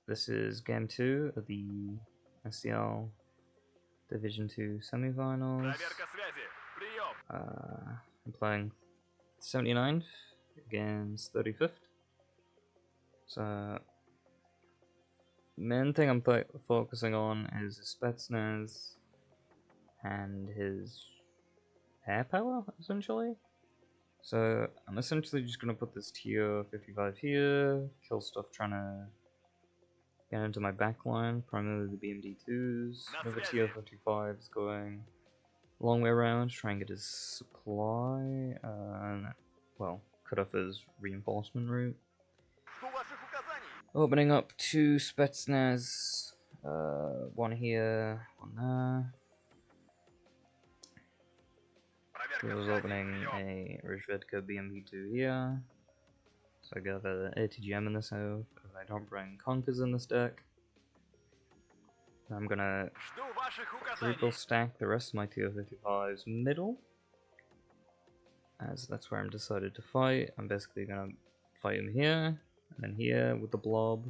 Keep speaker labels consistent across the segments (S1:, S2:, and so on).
S1: this is game 2 of the SCL Division 2 Semifinals. I'm playing 79th against 35th. So, main thing I'm focusing on is his Spetsnaz and his air power, essentially. So, I'm essentially just going to put this tier 55 here, kill stuff trying to get into my backline, primarily the BMD2s. Another tier 55s going a long way around, try and get his supply, and, well, cut off his reinforcement route. Opening up 2 Spetsnaz, one here, one there. I was opening a Rizvedka BMD2 here, so I got an ATGM in this out, because I don't bring Conkers in this deck. I'm gonna triple stack the rest of my tier 55s middle, as that's where I'm decided to fight. I'm basically gonna fight him here, and then here with the blob,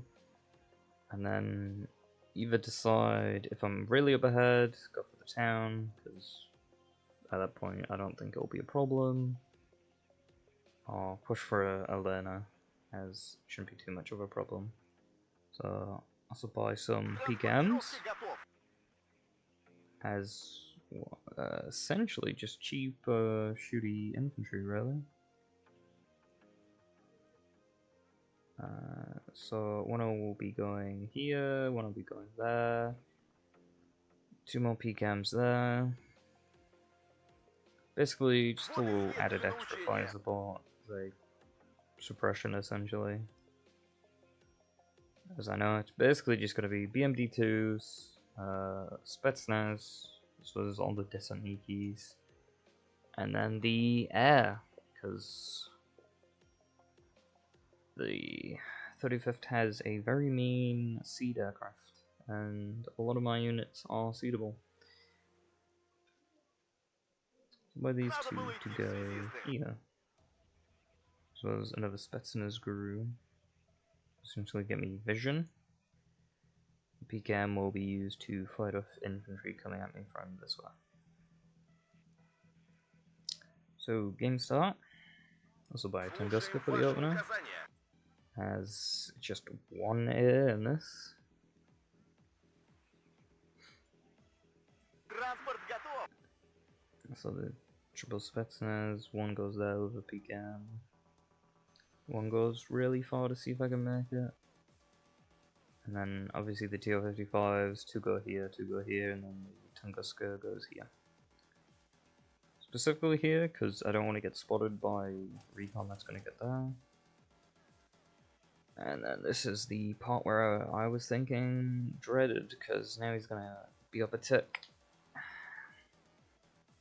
S1: and then either decide if I'm really up ahead, go for the town, because at that point I don't think it'll be a problem, or push for a Lena, as it shouldn't be too much of a problem. So I'll also buy some PKMs, as essentially just cheap shooty infantry, really. So one will be going here, one will be going there, 2 more PKMs there. Basically just a little added extra fire support, like suppression essentially. As I know, it's basically just going to be BMD2s, Spetsnaz, this was all the Desantnikis, and then the air, because the 35th has a very mean seed aircraft, and a lot of my units are seedable. So by these 2 to go here. So there's another Spetsnaz guru. Essentially get me vision. The PKM will be used to fight off infantry coming at me from this way. So game start. Also buy a Tunguska for the opener, as just 1 air in this. So the triple Spetsnaz, 1 goes there with a PKM. 1 goes really far to see if I can make it. And then obviously the tier 55s, 2 go here, 2 go here, and then the Tunguska goes here. Specifically here, because I don't want to get spotted by recon that's going to get there. And then this is the part where I was thinking dreaded, because now he's going to be up a tick.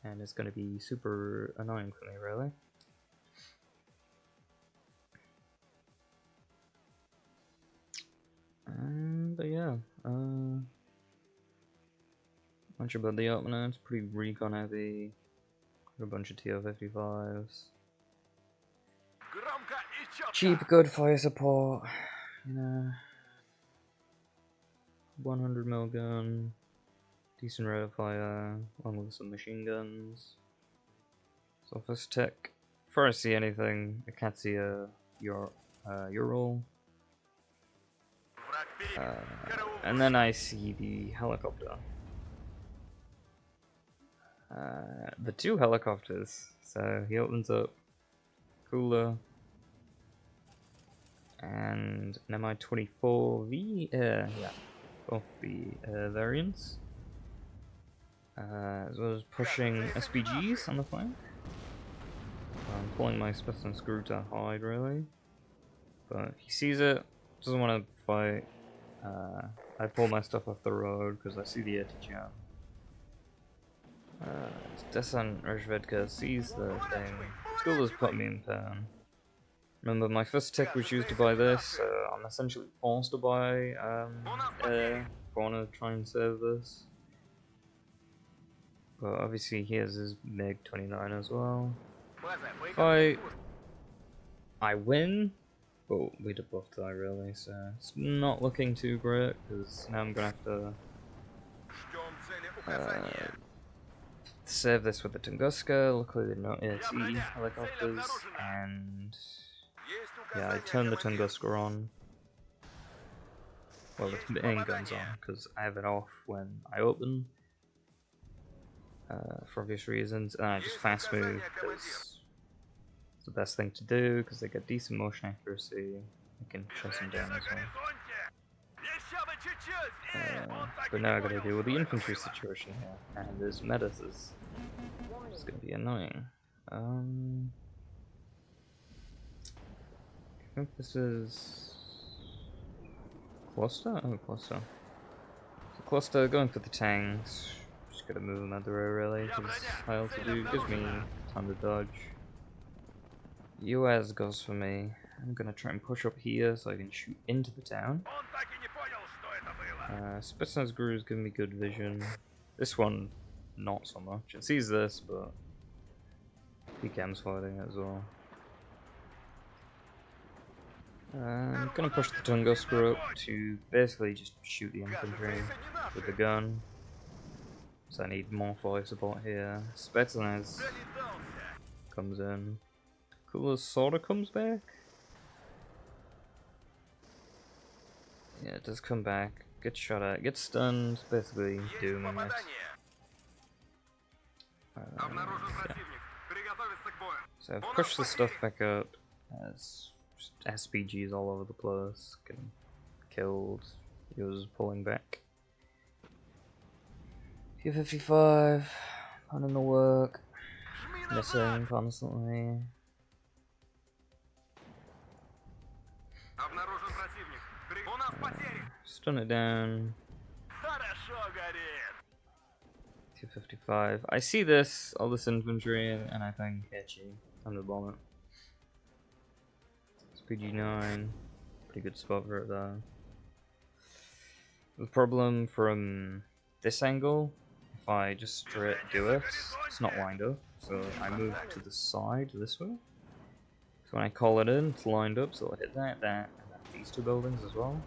S1: And it's going to be super annoying for me, really. But yeah, much about the opener, it's pretty recon heavy, got a bunch of tier 55s. Cheap, good fire support, you know, 100 mil gun, decent rate of fire, along with some machine guns. So first tech, before I see anything, I can't see a Ural. And then I see the helicopter. The 2 helicopters. So he opens up cooler and an Mi-24V, yeah, both the variants, as well as pushing SPGs on the flank. I'm pulling my Spetsnaz screw to hide, really, but he sees it, doesn't want to fight. I pull my stuff off the road because I see the ATGM. Descent Rizvedka sees the thing. Schoolers put me in pain. Remember, my first tick was used to buy this, so I'm essentially forced to buy air if I want to try and save this. But obviously, here's his MiG-29 as well. Fight. I win, But we did both die really, so it's not looking too great, because now I'm gonna have to save this with the Tunguska. Luckily they're not AT helicopters, and yeah, I turned the Tunguska on. Well, the main gun's on, because I have it off when I open, for obvious reasons, and I just fast move, because it's the best thing to do, because they get decent motion accuracy. I can chase them down as well. But now I gotta deal with the infantry situation here, and this Metis is gonna be annoying. I think this is cluster? Oh, cluster. So cluster, going for the tanks. Just gotta move them out the way really, because high altitude gives me a ton to dodge. US goes for me. I'm gonna try and push up here so I can shoot into the town. Spetsnaz Guru is giving me good vision. This one, not so much. It sees this, but PKM's fighting it as well. I'm gonna push the Tunguska up to basically just shoot the infantry with the gun. So I need more fire support here. Spetsnaz comes in. Cooler sorta comes back. Yeah, it does come back. Gets shot at, gets stunned, basically doom in this. Yeah. So I've pushed the stuff back up as SPGs all over the place, getting killed, he was pulling back. P55, running the work, missing constantly. Stun it down. 255. I see this, all this infantry, and I think Hesse. I'm the bomb it. SPG9. Pretty good spot for it though. The problem from this angle, if I just straight do it, it's not lined up. So I move to the side this way. So when I call it in, it's lined up, so I'll hit that, and then these two buildings as well.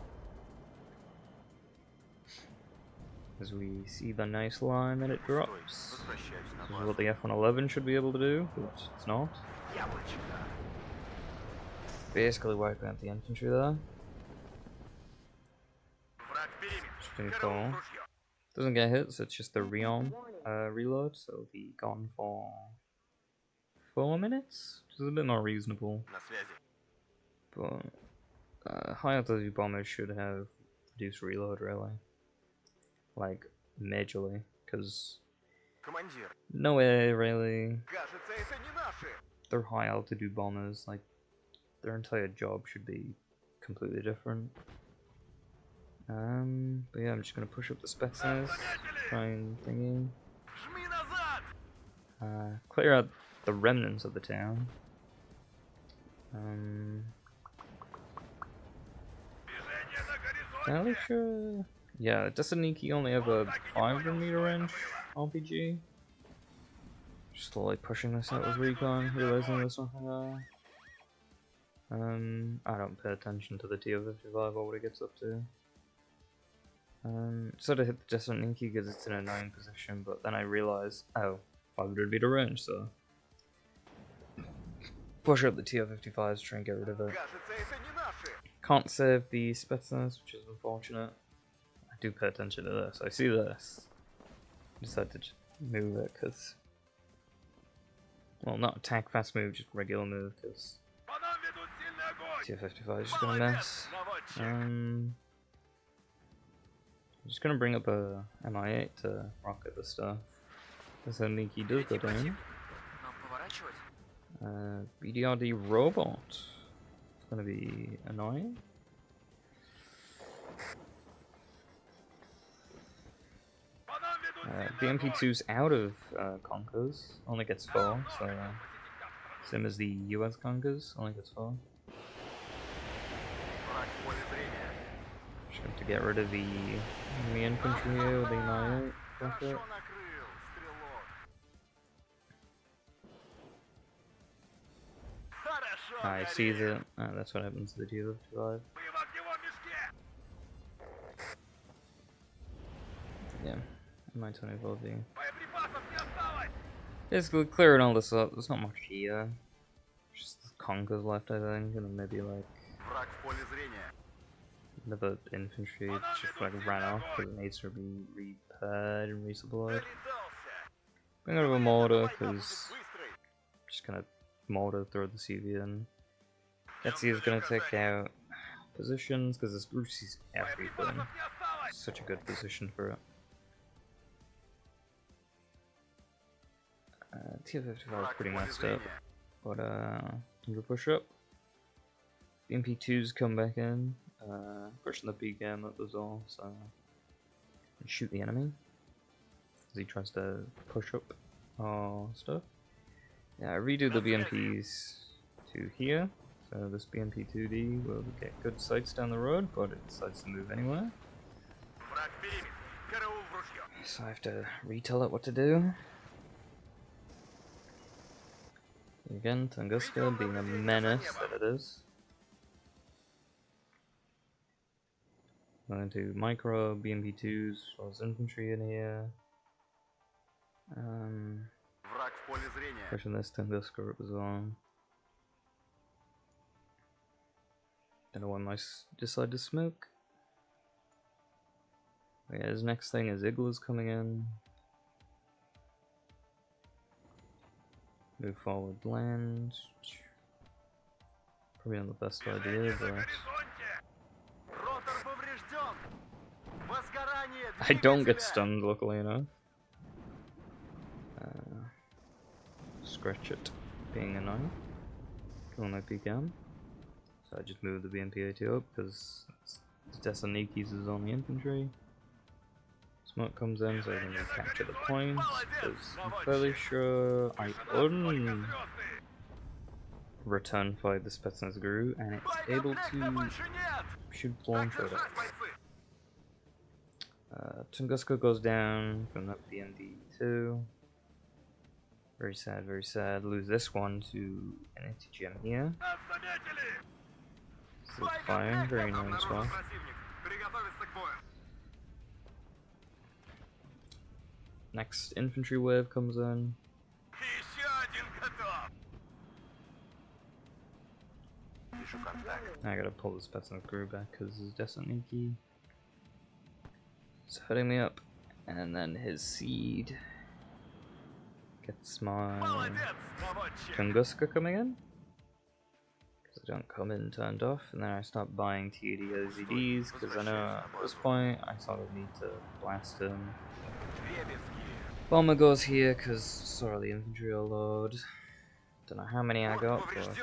S1: As we see the nice line that it drops. This is what the F-111 should be able to do, but it's not. Basically wiping out the infantry there. 24. Doesn't get hit, so it's just the reload, so it'll be gone for 4 minutes, which is a bit more reasonable. But high altitude bombers should have reduced reload really. Like, majorly, because no way really. They're high altitude bombers, like, their entire job should be completely different. But yeah, I'm just gonna push up the Spetsnaz, try and thingy. Clear out the remnants of the town. Fairly sure. Yeah, doesn't Nikki only have a 500-meter range RPG? Just slowly pushing this out with recon, realizing there's nothing there. I don't pay attention to the TO-55 or what it gets up to. Sort of hit the Desert Ninki because it's in a 9 position, but then I realized, oh, 500-meter range, so push up the TO-55s, try and get rid of it. Can't save the Spetsnaz, which is unfortunate. I do pay attention to this. I see this. I decided to just move it because, well, not attack fast move, just regular move because TO-55 is just gonna mess. I'm just gonna bring up a Mi-8 to rocket the stuff. Because Niki does go down. BDRD robot. It's gonna be annoying. BMP2's out of Conkers, only gets 4, so same as the US Conkers, only gets 4. Just have to get rid of the enemy infantry here with the Mi-8 rocket. I sees it. That's what happens to the T-55. Yeah, my 24V. Basically clearing all this up. There's not much here. Just the conkers left, I think, and then maybe like another infantry just like ran off because it needs to be repaired and resupplied. Bring over a mortar because just gonna mortar throw the CV in. Getzi is gonna take out positions because this Brucey's everything. Such a good position for it. T-55 is pretty messed up, but we'll push up. The MP2s come back in, pushing the BGM up as well, so and shoot the enemy as he tries to push up our stuff. Yeah, I redo the BMPs to here, so this BMP-2D will get good sights down the road, but it decides to move anywhere. So I have to retell it what to do. Again, Tunguska being a menace that it is. Going to micro BMP2s, as well as infantry in here. Pushing this Tunguska up as well. Don't know when I decide to smoke. But yeah, his next thing is Iglo's coming in. Move forward land. Probably not the best idea, but I don't get stunned, luckily enough. Scratch it being annoying. Kill my PKM. So I just moved the BMP-82 up because Thessaloniki's is on the infantry. Smoke comes in so I can capture the points, because I'm fairly sure I return fight the Spetsnaz Guru and it's able to shoot launcher at Tunguska goes down from that BMD2. Very sad, very sad. Lose this one to an anti-gem here. Still firing, very nice one. Next infantry wave comes in. I gotta pull this Spetsnaz Guru back because his Thessaloniki is hurting me up. And then his seed gets my Tunguska coming in. Because I don't come in turned off. And then I start buying TAD OZDs because I know at this point I sort of need to blast him. Bomber goes here because sorry, the infantry will load. Don't know how many I got, but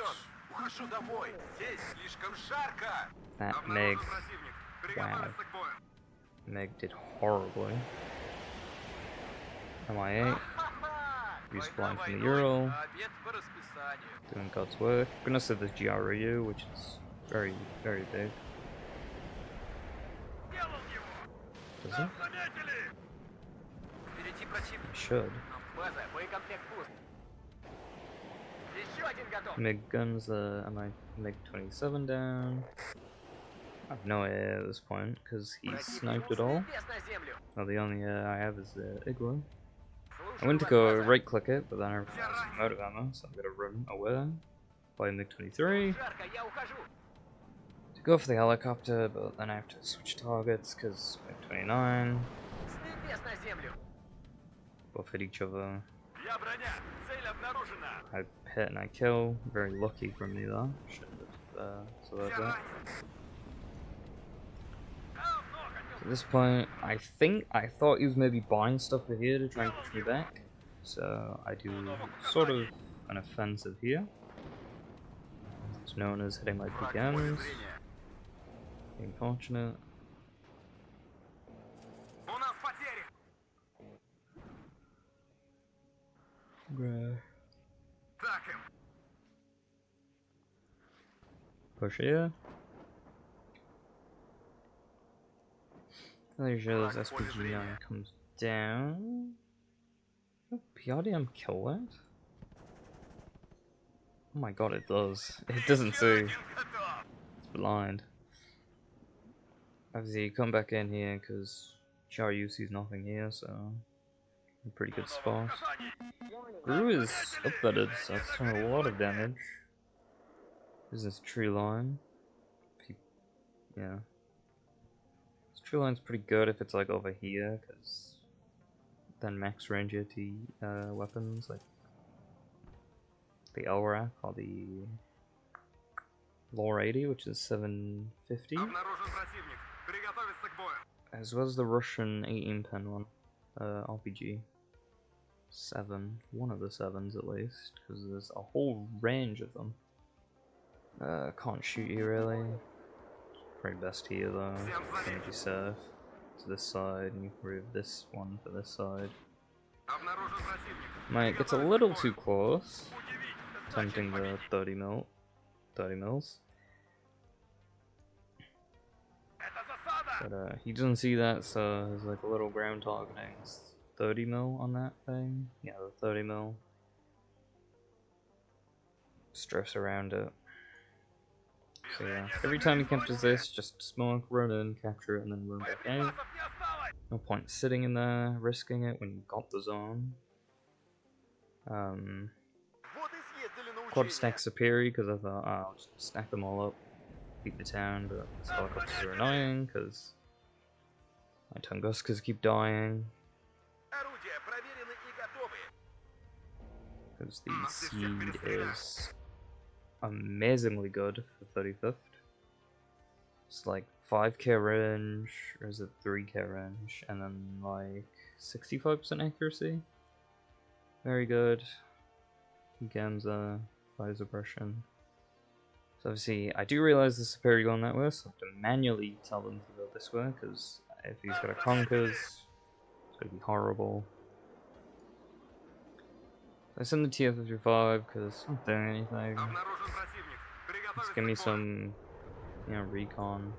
S1: that Meg, wow, Meg did horribly. MI8, respawning from the Ural, doing God's work. I'm gonna set this GRU, which is very, very big. Does it? It should. MiG guns, am I MiG-27 down? I have no idea at this point, because he's sniped it all. Well, the only I have is the Iglo. I went to go right click it, but then I realized I'm out of ammo, so I'm gonna run away. Buy MiG-23. To go for the helicopter, but then I have to switch targets, because MiG-29. Both hit each other. I hit and I kill. Very lucky from me though. Shouldn't have survived that. At this point, I thought he was maybe buying stuff for here to try and push me back. So I do sort of an offensive here. It's known as hitting my PKMs. Being fortunate. Bruh. Push here. Fairly sure this SPG-9 comes down. Oh, PRDM kill that? Oh my god, it does. It doesn't see. It's blind. Obviously, you come back in here because Charyusi's nothing here, so a pretty good spot. Gru is upbedded, so it's doing a lot of damage. There's this tree line. Yeah. This tree line's pretty good if it's like over here, because then max range AT weapons like the Elrak or the Lore 80, which is 750, as well as the Russian 18-pen one, RPG 7, one of the 7s at least, because there's a whole range of them. Can't shoot you really. Probably best here though. Energy surf to this side, and you can move this one to this side. Mate gets a little too close, tempting the 30 mils. But he doesn't see that, so there's like a little ground targeting. It's 30 mil on that thing. Yeah, the 30 mil. Just drifts around it. So yeah, every time he captures this, just smoke, run in, capture it, and then run back out. No point sitting in there, risking it when you got the zone. Quad stack Superi, because I thought, oh, I'll just stack them all up, beat the town, but these helicopters are annoying, because my Tunguskas keep dying. Because the seed is amazingly good for 35th. It's like 5k range, or is it 3k range, and then like 65% accuracy. Very good. Gamza, fire suppression. So obviously, I do realize the superior going that way, so I have to manually tell them to go this way, because if he's got a Conkers, it's going to be horrible. I send the TF-55 because it's not doing anything. Just give me some, you know, recon.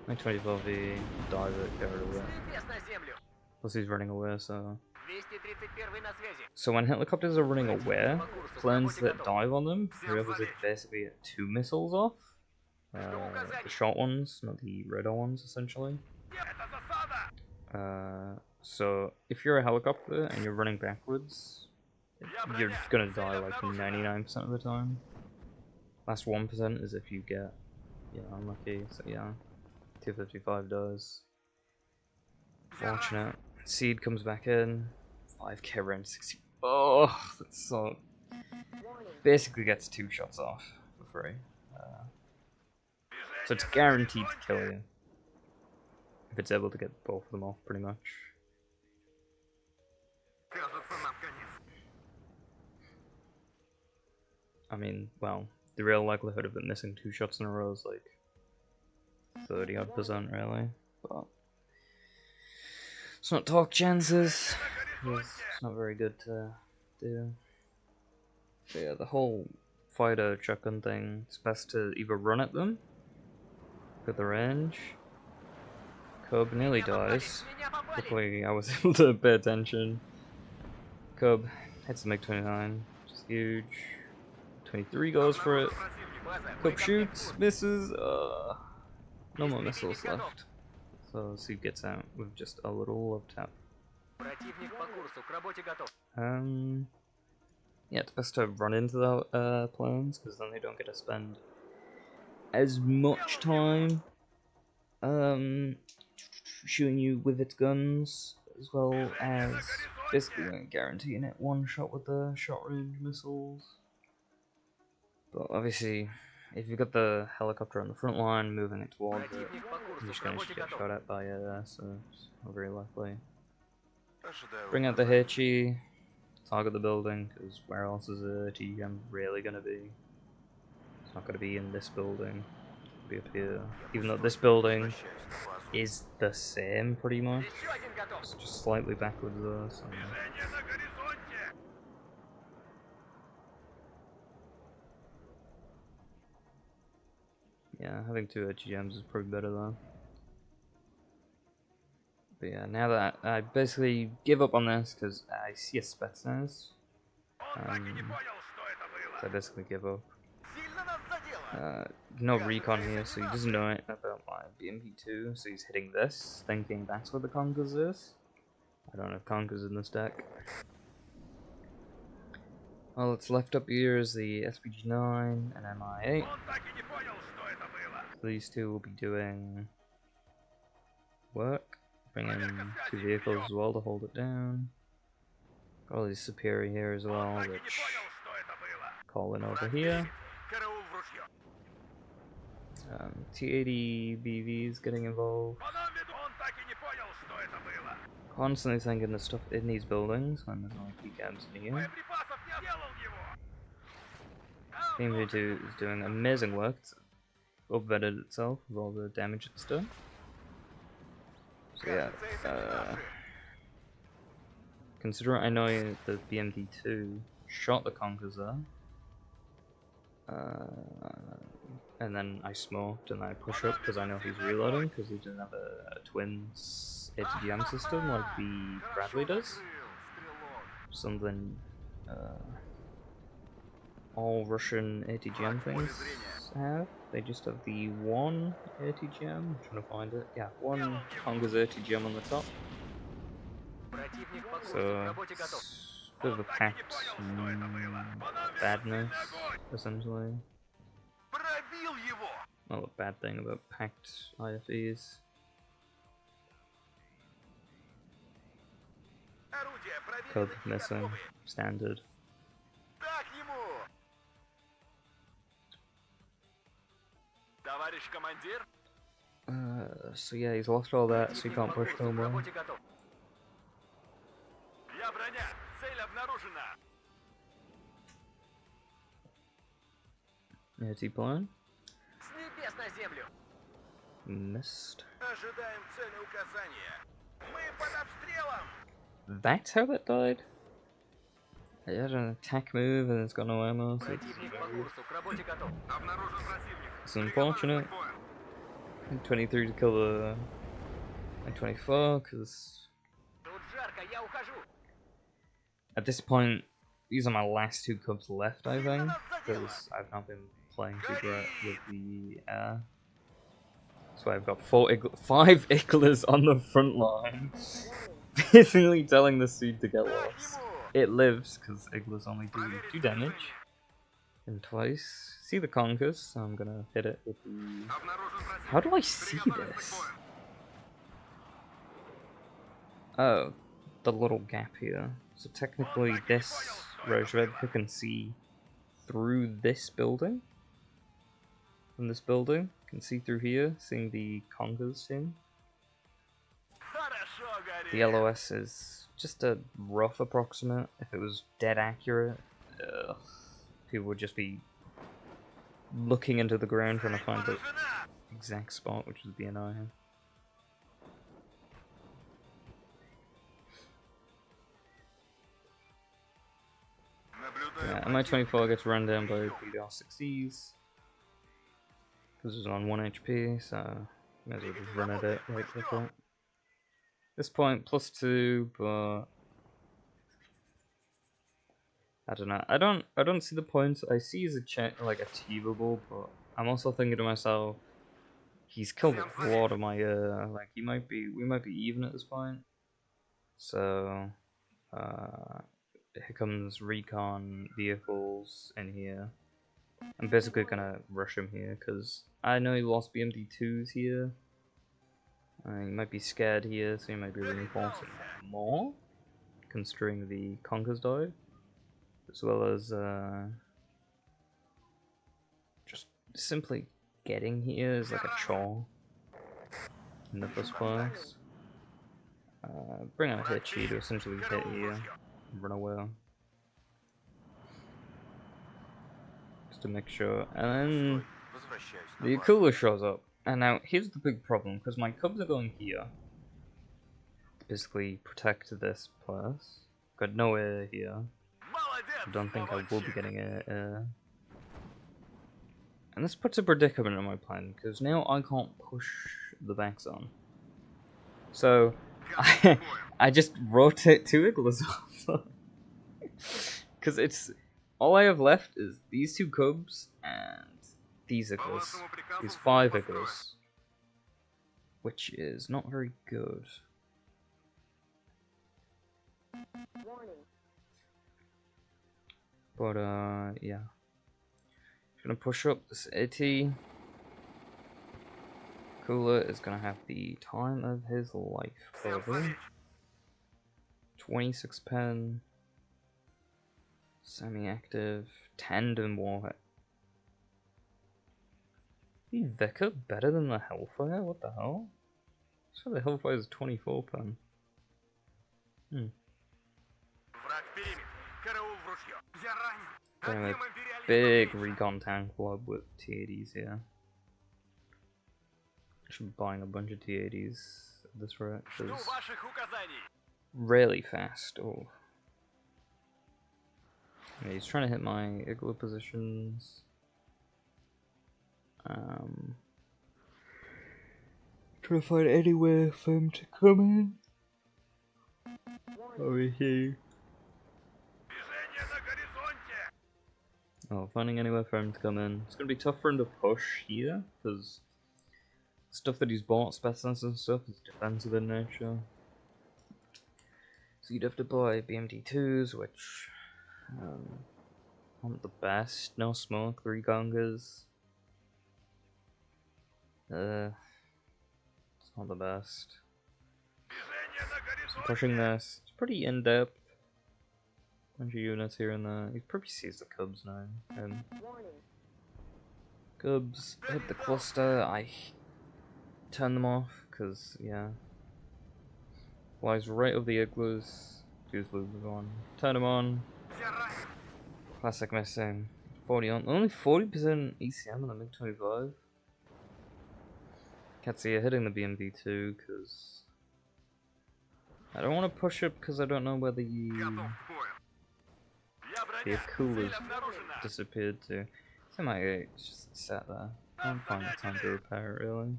S1: Like 24V, dive it, get rid of it. Plus he's running away, so... So when helicopters are running away, planes that dive on them, you're able to basically get 2 missiles off. The short ones, not the radar ones, essentially. So if you're a helicopter and you're running backwards, you're gonna die like 99% of the time. Last 1% is if you get, unlucky, so yeah. 255 does. Fortunate. Seed comes back in. 5k range 60. Oh, that's so. Basically gets 2 shots off for free. So it's guaranteed to kill you. If it's able to get both of them off, pretty much. I mean, well, the real likelihood of it missing 2 shots in a row is like 30-odd% really, but it's not talk chances. It's not very good to do. But yeah, the whole fighter shotgun thing, it's best to either run at them with the range. Cub nearly dies. Luckily, I was able to pay attention. Cub hits the MiG-29, which is huge. 23 goes for it. Cub shoots, misses. No more missiles left. So Seed gets out with just a little love tap. Yeah, it's best to run into the planes, because then they don't get to spend as much time shooting you with its guns, as well as basically guaranteeing it one shot with the short range missiles. But obviously, if you've got the helicopter on the front line moving it towards it, you're just going to get shot at by it there, so it's not very likely. Bring out the Hitchy, target the building, because where else is a TGM really going to be? It's not going to be in this building, it'll be up here. Even though this building is the same pretty much, it's just slightly backwards though. So. Yeah, having 2 HGMs is probably better though. But yeah, now that I basically give up on this because I see a Spetsnaz. So I basically give up. No recon here, so he doesn't know it about my BMP2, so he's hitting this, thinking that's where the Conquers is. I don't have Conquers in this deck. All that's left up here is the SPG-9 and MI-8. So these two will be doing work. Bring in 2 vehicles as well to hold it down. Got all these superior here as well, which call in over here. T-80 BVs getting involved. Constantly thinking of stuff in these buildings when there's only PCAMs in here. Team V2 is doing amazing work. It's upvetted itself with all the damage it's done. So yeah, considering I know the BMD2 shot the Conquers there, and then I smoked and I push up because I know he's reloading because he doesn't have a twins ATGM system like the Bradley does. Something all Russian ATGM things have. They just have the one ATGM. I'm trying to find it. Yeah, one Conquers ATGM on the top. So it's a bit of a packed badness, essentially. Not a bad thing about packed IFEs. Code missing, standard. So yeah, he's lost all that, so he can't push no more. Yeah, T-Plane. Missed. That's how that died? It had an attack move and it's got no ammo, so it's unfortunate. 23 to kill the 24, because at this point, these are my last 2 Cubs left, I think, because I've not been playing too great with the air. So I've got 5 Iglas on the front line, basically telling the seed to get lost. It lives, because Iglas only do 2 damage, and twice. See the Conquers, so I'm gonna hit it with the... How do I see this? Oh, the little gap here. So technically this Rozhvedka can see through this building. From this building, can see through here, seeing the Conquers team. The LOS is just a rough approximate. If it was dead accurate, people would just be looking into the ground trying to find the exact spot, which would be annoying. Yeah, MI-24 gets run down by PDR-60s because it's on 1 HP, so may as well just run at it right click it. This point +2, but I don't know. I don't see the points. I see as like achievable, but I'm also thinking to myself, he's killed a lot of my like we might be even at this point. So here comes recon vehicles in here. I'm basically gonna rush him here because I know he lost BMD2s here. He might be scared here, so he might be reinforcing more, considering the Conquers died. As well as just simply getting here is like a chore in the first place. Bring out Hitchy to essentially hit here and run away. Just to make sure. And then the Akula shows up. And now here's the big problem, because my Cubs are going here to basically protect this place. Got no air here. I don't think I will be getting it. And this puts a predicament in my plan, because now I can't push the backs on. So, I just rotate 2 Iglas off. Because it's all I have left is these 2 cubs and these igloos. These 5 igloos. Which is not very good. But, yeah. Just gonna push up this AT. Cooler is gonna have the time of his life, probably. 26 pen. Semi-active. Tandem warhead. Is Veka better than the Hellfire? What the hell? So the Hellfire is 24 pen. Got a big recon tank blob with T80s here. Should be buying a bunch of T80s at this rate, because really fast. Oh. Yeah, he's trying to hit my igloo positions. Trying to find anywhere for him to come in. Over here. Oh, finding anywhere for him to come in. It's gonna be tough for him to push here, because stuff that he's bought, specimens and stuff, is defensive in nature. So you'd have to buy BMD2s, which aren't the best. No smoke, 3 gongers. It's not the best. So pushing this, it's pretty in-depth. Bunch of units here and there. He probably sees the cubs now. Cubs hit the cluster. I turn them off because yeah, flies right over the igloos. Use lubes on. Turn them on. Classic missing. 40 on. Only 40% ECM on the MiG-25. Can't see it hitting the BMB2 because I don't want to push it because I don't know where the coolers disappeared to. Semi-8 just sat there. I can't find the time to repair it really.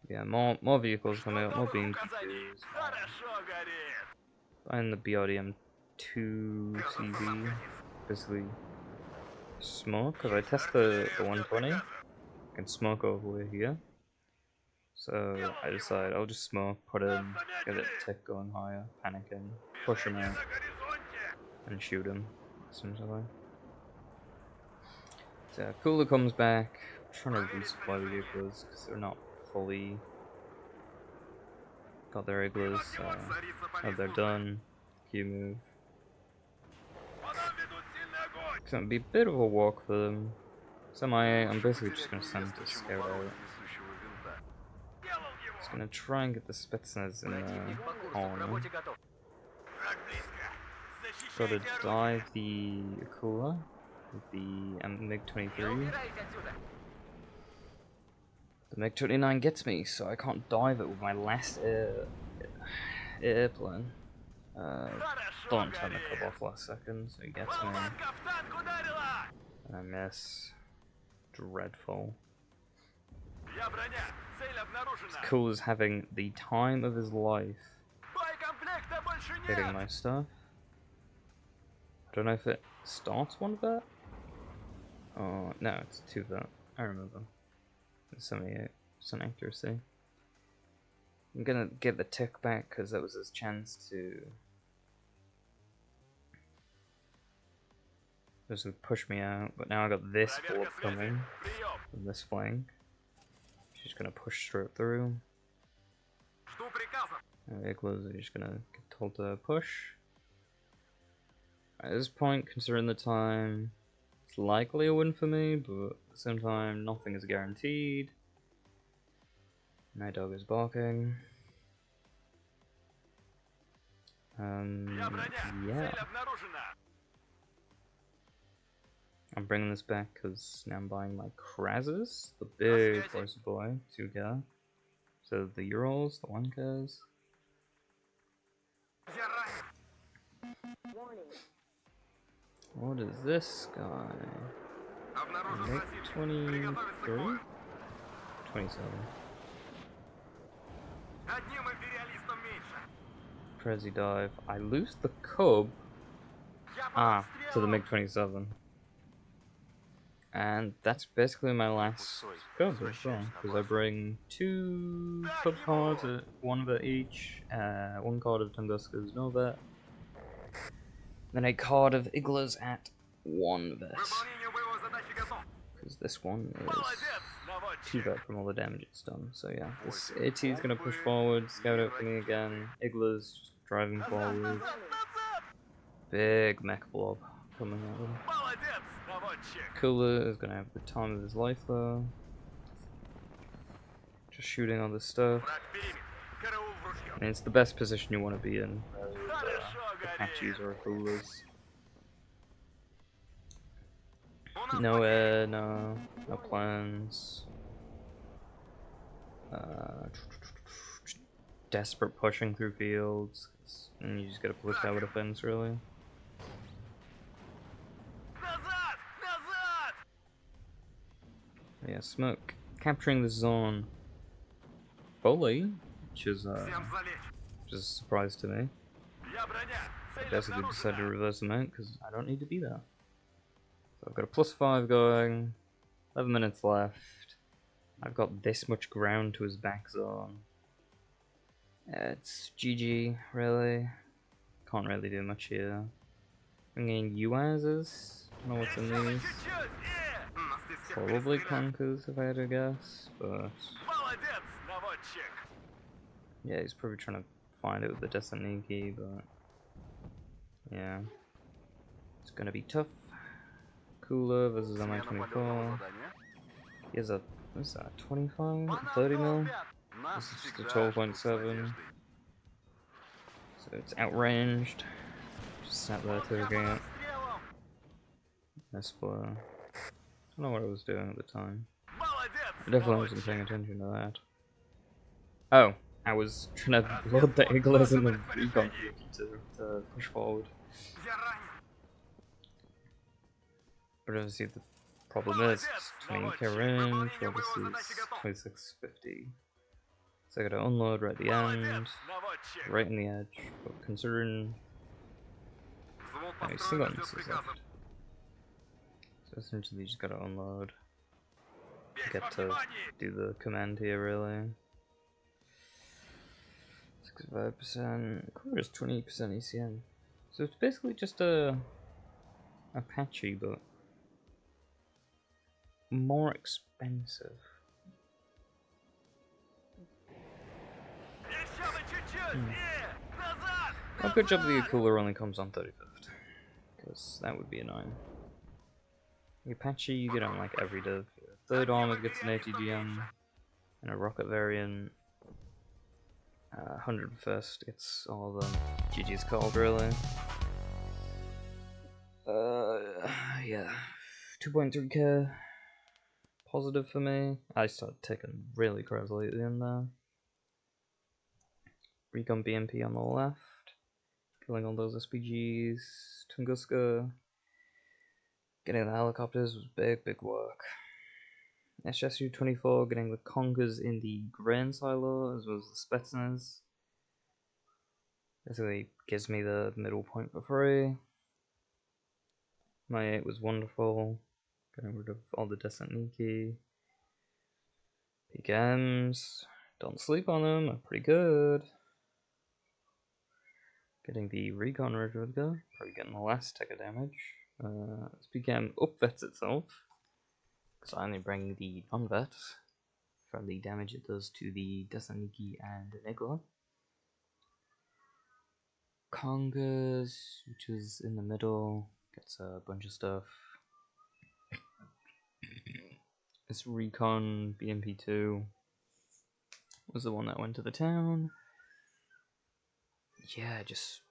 S1: Yeah, more vehicles coming up, more BMP2s. Buying the BRDM-2 CV. Basically smoke, because I test the 120. I can smoke over here. So I decide I'll just smoke, put in, get it tick going higher, panic him, push him out, and shoot him, essentially. So cooler comes back, I'm trying to resupply the igloos because they're not fully got their igloos, so they're done. Q move. It's gonna be a bit of a walk for them. I'm basically just gonna send them to scout out. Just gonna try and get the Spetsnaz in the corner. Gotta dive the Akula with the MiG-23. The MiG-29 gets me, so I can't dive it with my last airplane. Don't turn the club off last second, so he gets me. And I miss. Dreadful. It's cool as having the time of his life hitting my stuff. I don't know if it starts one of that. Oh, no, it's 2 of that. I remember. It's 78% accuracy. I'm gonna get the tick back because that was his chance to just push me out, but now I got this blob coming from this flank. She's gonna push straight through. And the igloos are just gonna get told to push. At this point, considering the time, it's likely a win for me, but at the same time, nothing is guaranteed. My dog is barking. Yeah. I'm bringing this back because now I'm buying my Krazes, the big voice boy, 2 guy. So the Urals, the 1Ks. What is this guy? Make 23? 27. Prezi dive. I lose the cub. to the MiG-27. And that's basically my last code as well, because I bring 2 club cards, one of it each, 1 card of Tunguska's no vet, then a card of Igla's at 1 vet, because this one is 2 vet from all the damage it's done. So yeah, this AT is going to push forward, scout out for me again, Igla's just driving forward, big mech blob coming at him. Cooler is gonna have the time of his life though. Just shooting all this stuff. And it's the best position you want to be in, really, with Apaches or Coolers. No air, no plans. Desperate pushing through fields, and you just gotta push out with a fence, really. Yeah, smoke capturing the zone fully, which is a surprise to me. I basically decided to reverse the mount because I don't need to be there. So I've got a +5 going, 11 minutes left. I've got this much ground to his back zone. It's GG, really. Can't really do much here. Bringing UASs. Don't know what's in these. Probably clunkers if I had to guess, but yeah, he's probably trying to find it with the Destiny key, but yeah, it's gonna be tough. Cooler versus MI-24. He has a, what's that, 25? 30 mil? This is just a 12.7. So it's outranged. Just sat there taking it. Nice blow. I don't know what I was doing at the time. I definitely wasn't paying attention to that. Oh, I was trying to load the Iglas in the recon to push forward. But obviously the problem is 20k range, well this is 2650. So I gotta unload right at the end, right in the edge, but considering... Oh, he's still got missiles left. So essentially you just gotta unload. Get to do the command here, really. 65%, Cooler is 20% ECM. So it's basically just a Apache, but more expensive. A good job the Cooler only comes on 35th, because that would be annoying. The Apache you get on like every div. 3rd armor gets an ATGM, and a rocket variant. 101st gets all the GG's called, really. Yeah, 2.3k positive for me. I started taking really crazily at the end there. Recon BMP on the left, killing all those SPGs. Tunguska getting the helicopters was big work. SSU-24 getting the conkers in the grain silo as well as the Spetsnaz. Basically gives me the middle point for free. My 8 was wonderful, getting rid of all the Descent-Niki. PKMs, don't sleep on them, they're pretty good. Getting the Recon Rodrigo, probably getting the last tick of damage. This PKM upvets itself, because I only bring the non-vet for the damage it does to the Descent-Niki and Enigla. Congas, which is in the middle, gets a bunch of stuff. This Recon BMP2 was the one that went to the town. Yeah, just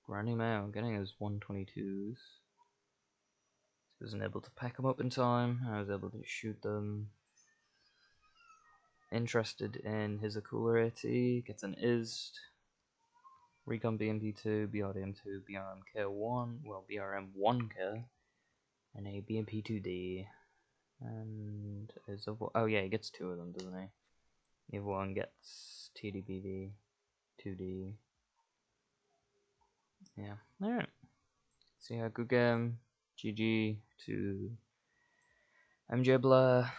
S1: grinding him out, getting his 122s. He wasn't able to pack them up in time. I was able to shoot them. Interested in his Cooler AT, gets an IST. Recon BMP2, BRDM2, BRMK1, well BRM1K, and a BMP2D. And his other, oh yeah, he gets 2 of them, doesn't he? The other one gets TDBV, 2D, yeah. Alright. So yeah, good game. GG to MJ Blair.